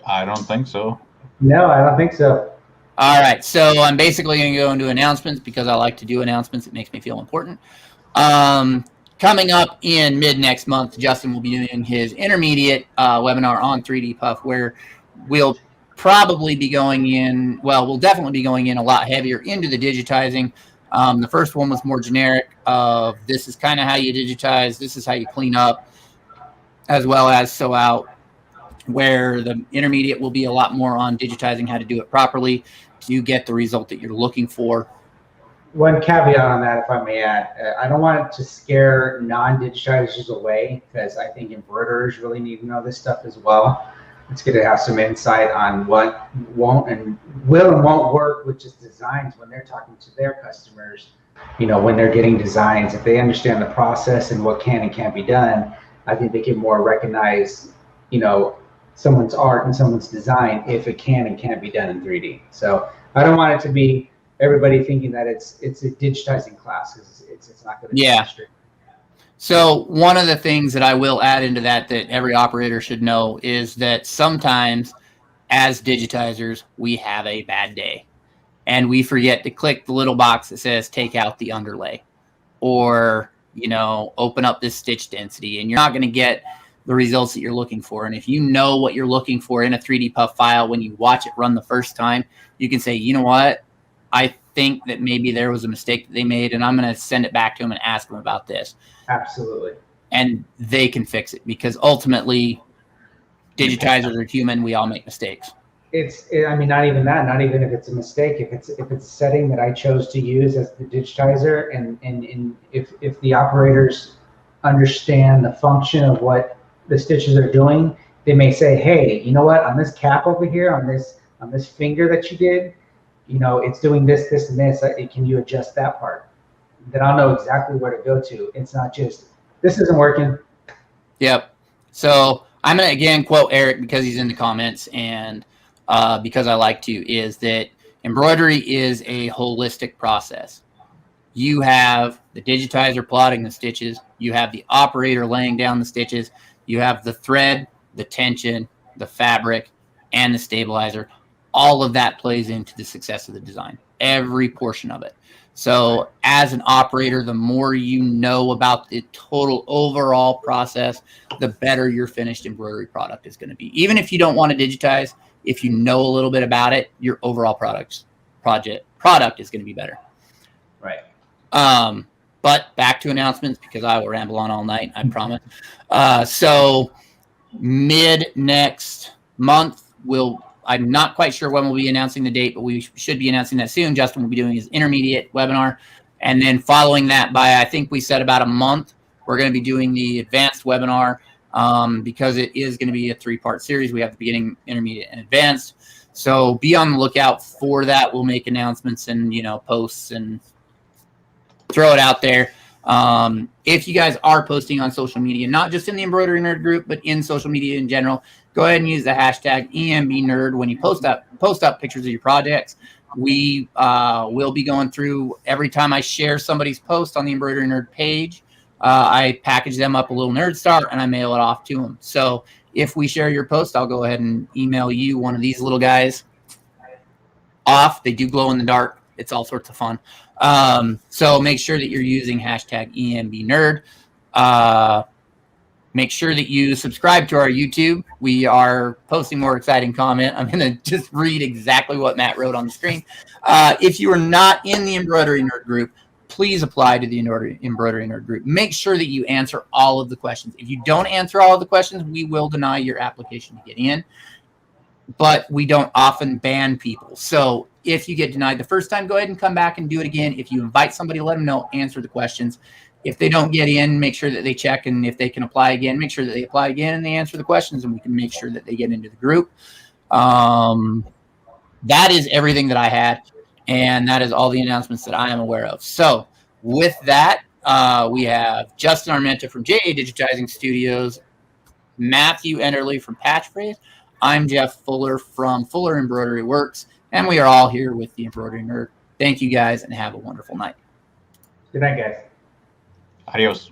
I don't think so.
No, I don't think so.
All right. So I'm basically going to go into announcements because I like to do announcements. It makes me feel important. Coming up in mid next month, Justin will be doing his intermediate webinar on 3D Puff, where we'll probably be going in, well, we'll definitely be going in a lot heavier into the digitizing. The first one was more generic of this is kind of how you digitize, this is how you clean up, as well as sew out. where the intermediate will be a lot more on digitizing how to do it properly to get the result that you're looking for.
One caveat on that, if I may add, I don't want it to scare non-digitizers away, because I think embroiderers really need to know this stuff as well. It's good to have some insight on what won't and will and won't work with just designs when they're talking to their customers. You know, when they're getting designs, if they understand the process and what can and can't be done, I think they can more recognize, you know, someone's art and someone's design if it can and can't be done in 3D. So I don't want it to be everybody thinking that it's a digitizing class, because it's not going to
Yeah.
be straight.
So one of the things that I will add into that every operator should know is that sometimes as digitizers, we have a bad day and we forget to click the little box that says take out the underlay, or, you know, open up this stitch density, and you're not going to get the results that you're looking for. And if you know what you're looking for in a 3D puff file, when you watch it run the first time, you can say, you know what, I think that maybe there was a mistake that they made, and I'm going to send it back to them and ask them about this.
Absolutely.
And they can fix it, because ultimately digitizers are human. We all make mistakes.
I mean, not even that, not even if it's a mistake, if it's a setting that I chose to use as the digitizer, and if the operators understand the function of what the stitches are doing, they may say, hey, you know what, on this cap over here, on this finger that you did, you know, it's doing this, this, and this. Can you adjust that part? Then I'll know exactly where to go to. It's not just, this isn't working.
Yep. So I'm going to again quote Eric, because he's in the comments, and because I like to, is that embroidery is a holistic process. You have the digitizer plotting the stitches. You have the operator laying down the stitches. You have the thread, the tension, the fabric, and the stabilizer. All of that plays into the success of the design, every portion of it. So as an operator, the more you know about the total overall process, the better your finished embroidery product is going to be. Even if you don't want to digitize, if you know a little bit about it, your overall product is going to be better.
Right.
But back to announcements, because I will ramble on all night, I promise. So mid next month, I'm not quite sure when we'll be announcing the date, but we should be announcing that soon. Justin will be doing his intermediate webinar. And then following that by, I think we said about a month, we're going to be doing the advanced webinar, because it is going to be a 3-part series. We have the beginning, intermediate, and advanced. So be on the lookout for that. We'll make announcements and, you know, posts and throw it out there. If you guys are posting on social media, not just in the Embroidery Nerd group, but in social media in general, go ahead and use the hashtag EMBNerd when you post up pictures of your projects. We will be going through every time I share somebody's post on the Embroidery Nerd page. I package them up a little Nerd Star and I mail it off to them. So if we share your post, I'll go ahead and email you one of these little guys off. They do glow in the dark. It's all sorts of fun. So make sure that you're using hashtag EMBNerd. Make sure that you subscribe to our YouTube. We are posting more exciting content. I'm going to just read exactly what Matt wrote on the screen. If you are not in the Embroidery Nerd group, please apply to the Embroidery Nerd group. Make sure that you answer all of the questions. If you don't answer all of the questions, we will deny your application to get in. But we don't often ban people. So if you get denied the first time, go ahead and come back and do it again. If you invite somebody, let them know, answer the questions. If they don't get in, make sure that they check, and if they can apply again, make sure that they apply again and they answer the questions, and we can make sure that they get into the group. That is everything that I had, and that is all the announcements that I am aware of. So with that, we have Justin Armenta from JA Digitizing Studios, Matthew Enderley from Patchphrase. I'm Jeff Fuller from Fuller Embroidery Works, and we are all here with the Embroidery Nerd. Thank you guys, and have a wonderful night.
Good night, guys.
Adios.